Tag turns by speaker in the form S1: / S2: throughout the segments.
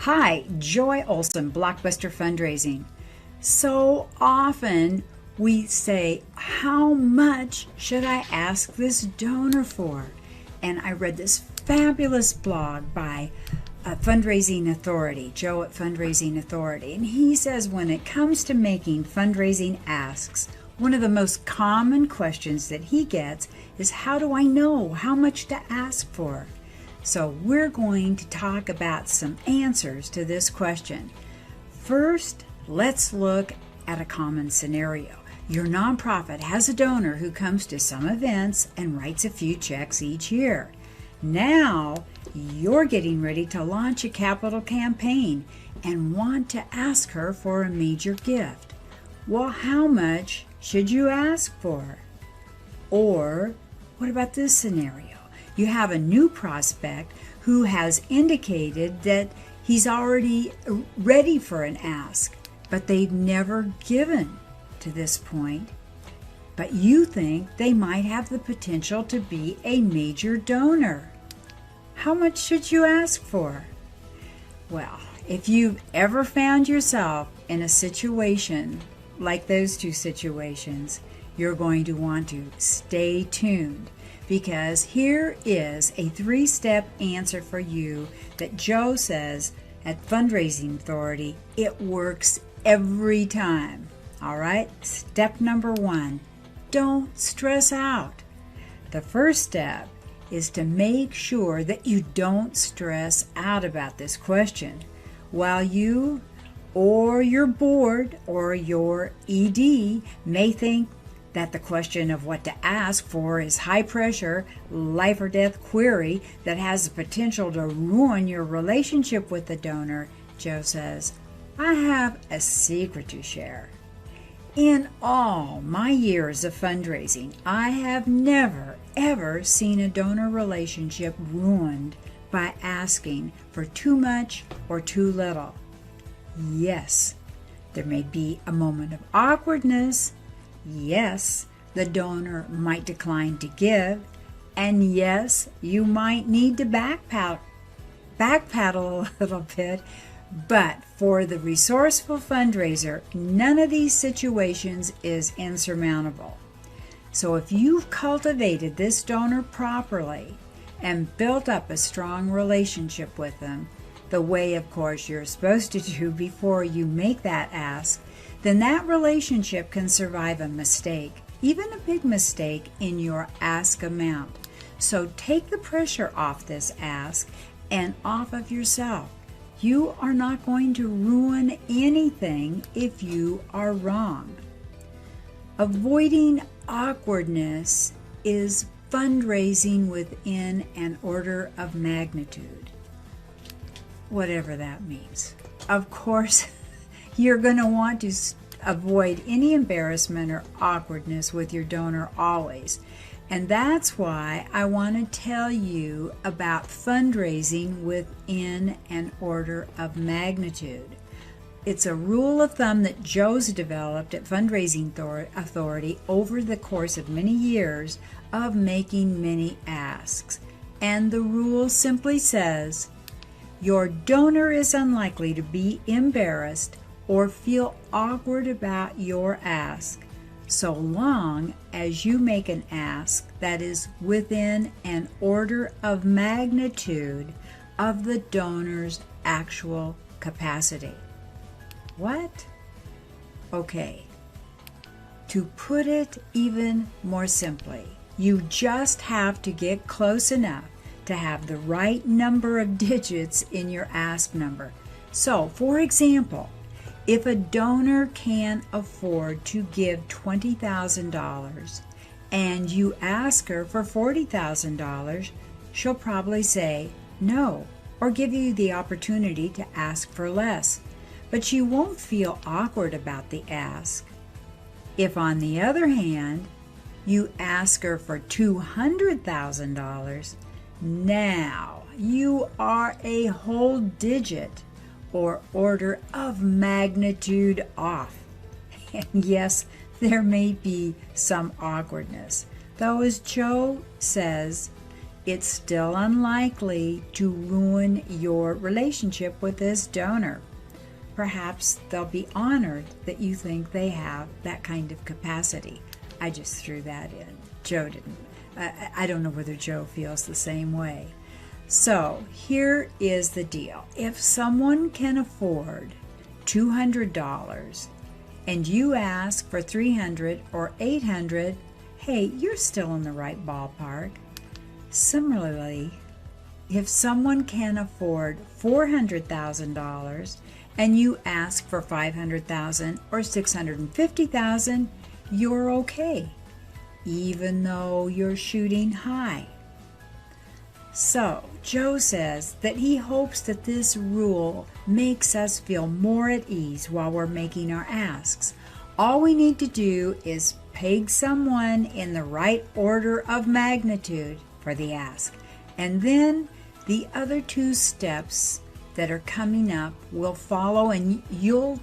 S1: Hi, Joy Olson, Blockbuster Fundraising. So often we say, how much should I ask this donor for? And I read this fabulous blog by Fundraising Authority, Joe at Fundraising Authority. And he says when it comes to making fundraising asks, one of the most common questions that he gets is, how do I know how much to ask for? So we're going to talk about some answers to this question. First, let's look at a common scenario. Your nonprofit has a donor who comes to some events and writes a few checks each year. Now, you're getting ready to launch a capital campaign and want to ask her for a major gift. Well, how much should you ask for? Or, what about this scenario? You have a new prospect who has indicated that he's already ready for an ask, but they've never given to this point. But you think they might have the potential to be a major donor. How much should you ask for? Well, if you've ever found yourself in a situation like those two situations, you're going to want to stay tuned, because here is a 3-step answer for you that Joe says at Fundraising Authority. It works every time. All right, step number 1, don't stress out. The first step is to make sure that you don't stress out about this question. While you or your board or your ED may think that the question of what to ask for is high pressure, life or death query that has the potential to ruin your relationship with the donor, Joe says, I have a secret to share. In all my years of fundraising, I have never, ever seen a donor relationship ruined by asking for too much or too little. Yes, there may be a moment of awkwardness. Yes, the donor might decline to give. And yes, you might need to backpedal a little bit. But for the resourceful fundraiser, none of these situations is insurmountable. So if you've cultivated this donor properly and built up a strong relationship with them, the way, of course, you're supposed to do before you make that ask, then that relationship can survive a mistake, even a big mistake, in your ask amount. So take the pressure off this ask and off of yourself. You are not going to ruin anything if you are wrong. Avoiding awkwardness is fundraising within an order of magnitude, whatever that means. Of course, you're going to want to avoid any embarrassment or awkwardness with your donor always. And that's why I want to tell you about fundraising within an order of magnitude. It's a rule of thumb that Joe's developed at Fundraising Authority over the course of many years of making many asks. And the rule simply says, your donor is unlikely to be embarrassed or feel awkward about your ask, so long as you make an ask that is within an order of magnitude of the donor's actual capacity. What? Okay. To put it even more simply, you just have to get close enough to have the right number of digits in your ask number. So, for example, if a donor can afford to give $20,000 and you ask her for $40,000, she'll probably say no or give you the opportunity to ask for less. But you won't feel awkward about the ask. If, on the other hand, you ask her for $200,000, now you are a whole digit or order of magnitude off. And yes, there may be some awkwardness, though, as Joe says, it's still unlikely to ruin your relationship with this donor. Perhaps they'll be honored that you think they have that kind of capacity. I just threw that in. Joe didn't. I don't know whether Joe feels the same way. So here is the deal. If someone can afford $200 and you ask for $300 or $800, hey, you're still in the right ballpark. Similarly, if someone can afford $400,000 and you ask for $500,000 or $650,000, you're okay, even though you're shooting high. So, Joe says that he hopes that this rule makes us feel more at ease while we're making our asks. All we need to do is peg someone in the right order of magnitude for the ask, and then the other two steps that are coming up will follow, and you'll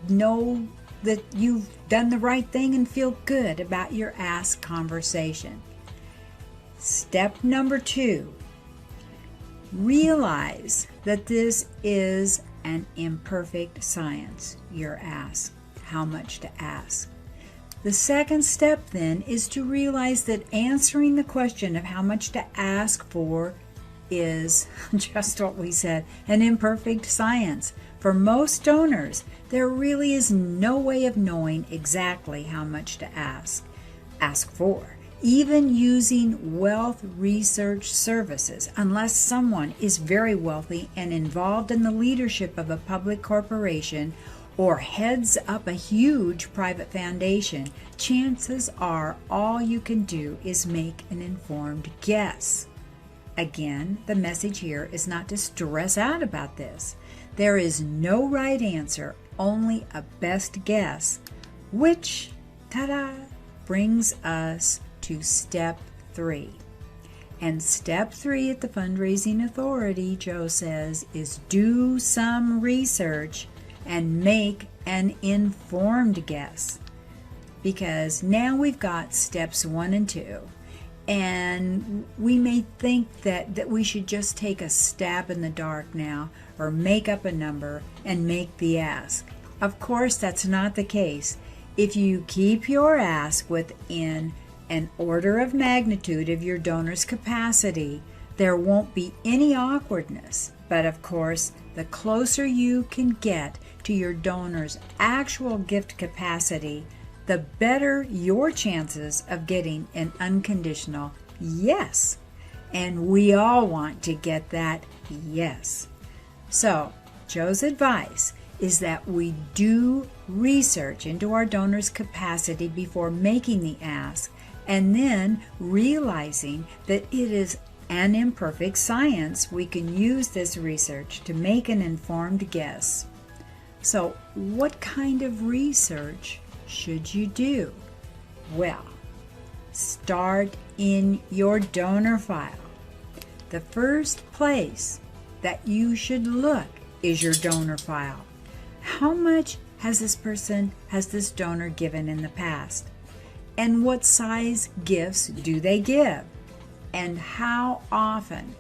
S1: know that you've done the right thing and feel good about your ask conversation. Step number 2, realize that this is an imperfect science, your ask, how much to ask. The second step then is to realize that answering the question of how much to ask for is just what we said, an imperfect science. For most donors, there really is no way of knowing exactly how much to ask for, even using wealth research services, unless someone is very wealthy and involved in the leadership of a public corporation or heads up a huge private foundation. Chances are all you can do is make an informed guess. Again, the message here is not to stress out about this. There is no right answer, only a best guess, which, ta-da, brings us to step 3. And step 3 at the Fundraising Authority, Joe says, is do some research and make an informed guess. Because now we've got steps 1 and 2. And we may think that we should just take a stab in the dark now, or make up a number and make the ask. Of course, that's not the case. If you keep your ask within an order of magnitude of your donor's capacity, there won't be any awkwardness. But of course, the closer you can get to your donor's actual gift capacity, the better your chances of getting an unconditional yes. And we all want to get that yes. So, Joe's advice is that we do research into our donor's capacity before making the ask, and then realizing that it is an imperfect science, we can use this research to make an informed guess. So, what kind of research should you do? Well, start in your donor file. The first place that you should look is your donor file. How much has this donor given in the past? And what size gifts do they give? And how often?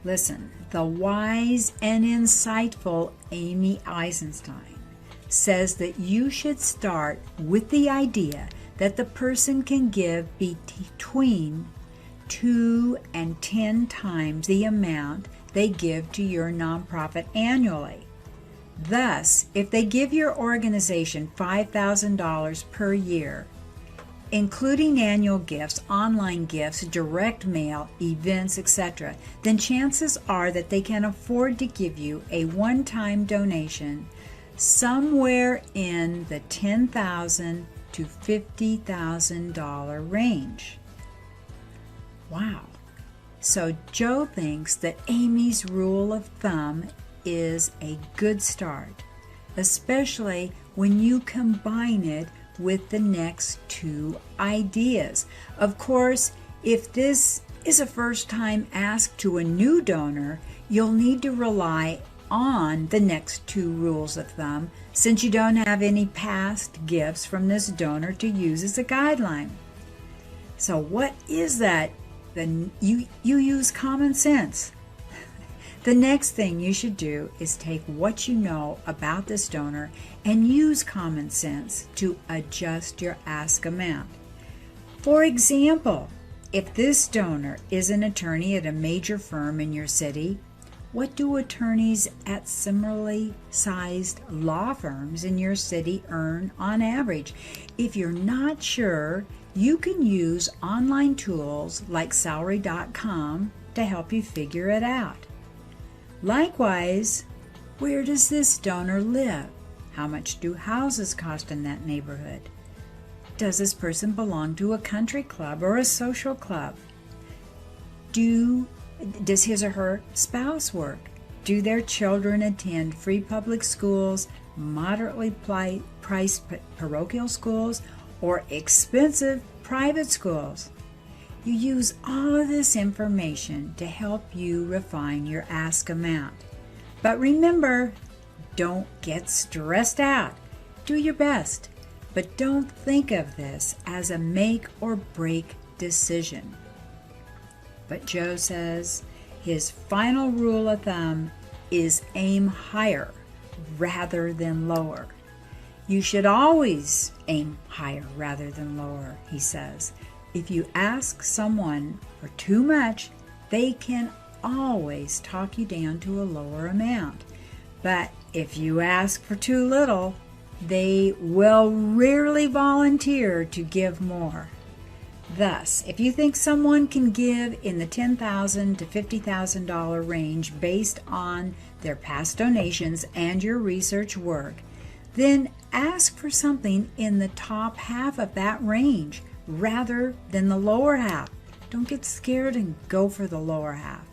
S1: Listen, the wise and insightful Amy Eisenstein says that you should start with the idea that the person can give between 2 and 10 times the amount they give to your nonprofit annually. Thus, if they give your organization $5,000 per year, including annual gifts, online gifts, direct mail, events, etc., then chances are that they can afford to give you a one-time donation somewhere in the $10,000 to $50,000 range. Wow. So Joe thinks that Amy's rule of thumb is a good start, especially when you combine it with the next 2 ideas. Of course, if this is a first-time ask to a new donor, you'll need to rely on the next 2 rules of thumb, since you don't have any past gifts from this donor to use as a guideline. So what is that then you use common sense. The next thing you should do is take what you know about this donor and use common sense to adjust your ask amount. For example, if this donor is an attorney at a major firm in your city, what do attorneys at similarly sized law firms in your city earn on average? If you're not sure, you can use online tools like salary.com to help you figure it out. Likewise, where does this donor live? How much do houses cost in that neighborhood? Does this person belong to a country club or a social club? Does his or her spouse work? Do their children attend free public schools, moderately priced parochial schools, or expensive private schools? You use all of this information to help you refine your ask amount. But remember, don't get stressed out. Do your best, but don't think of this as a make or break decision. But Joe says his final rule of thumb is aim higher rather than lower. You should always aim higher rather than lower, he says. If you ask someone for too much, they can always talk you down to a lower amount. But if you ask for too little, they will rarely volunteer to give more. Thus, if you think someone can give in the $10,000 to $50,000 range based on their past donations and your research work, then ask for something in the top half of that range rather than the lower half. Don't get scared and go for the lower half.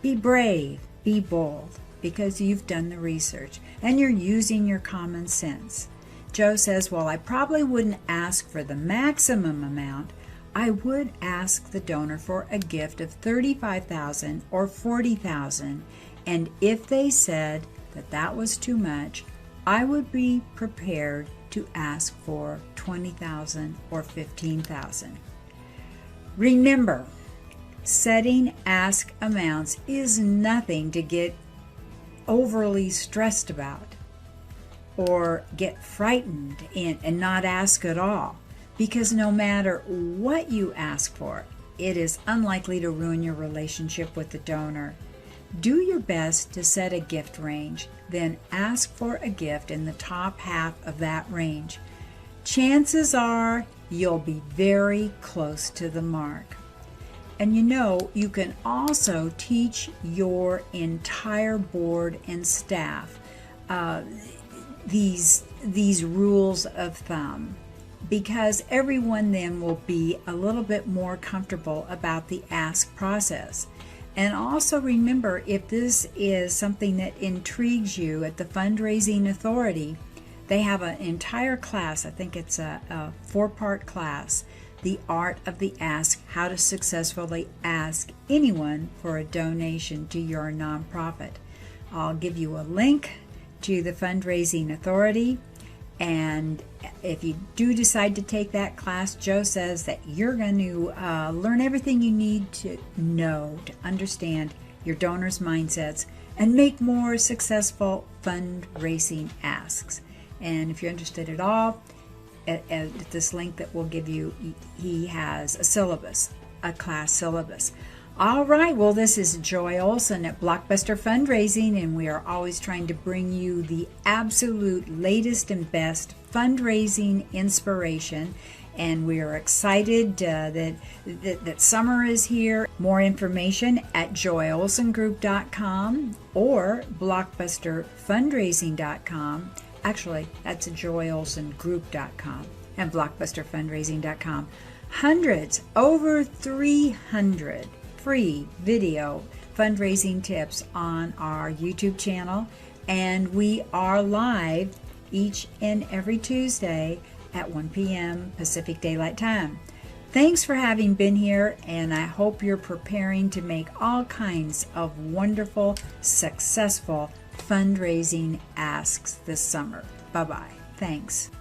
S1: Be brave, be bold, because you've done the research and you're using your common sense. Joe says, well, I probably wouldn't ask for the maximum amount. I would ask the donor for a gift of $35,000 or $40,000, and if they said that that was too much, I would be prepared to ask for $20,000 or $15,000. Remember, setting ask amounts is nothing to get overly stressed about or get frightened and not ask at all, because no matter what you ask for, it is unlikely to ruin your relationship with the donor. Do your best to set a gift range, then ask for a gift in the top half of that range. Chances are you'll be very close to the mark. And you can also teach your entire board and staff these rules of thumb, because everyone then will be a little bit more comfortable about the ask process. And also remember, if this is something that intrigues you, at the Fundraising Authority, they have an entire class. I think it's a 4-part class, The Art of the Ask, how to successfully ask anyone for a donation to your nonprofit. I'll give you a link to the Fundraising Authority. And if you do decide to take that class, Joe says that you're going to learn everything you need to know to understand your donors' mindsets and make more successful fundraising asks. And if you're interested at all, at this link that we'll give you, he has a syllabus, a class syllabus. All right, well, this is Joy Olson at Blockbuster Fundraising, and we are always trying to bring you the absolute latest and best fundraising inspiration. And we are excited that summer is here. More information at joyolsongroup.com or blockbusterfundraising.com. Actually, that's joyolsongroup.com and blockbusterfundraising.com. Over 300 free video fundraising tips on our YouTube channel, and we are live each and every Tuesday at 1 p.m. Pacific Daylight Time. Thanks for having been here, and I hope you're preparing to make all kinds of wonderful, successful fundraising asks this summer. Bye-bye. Thanks.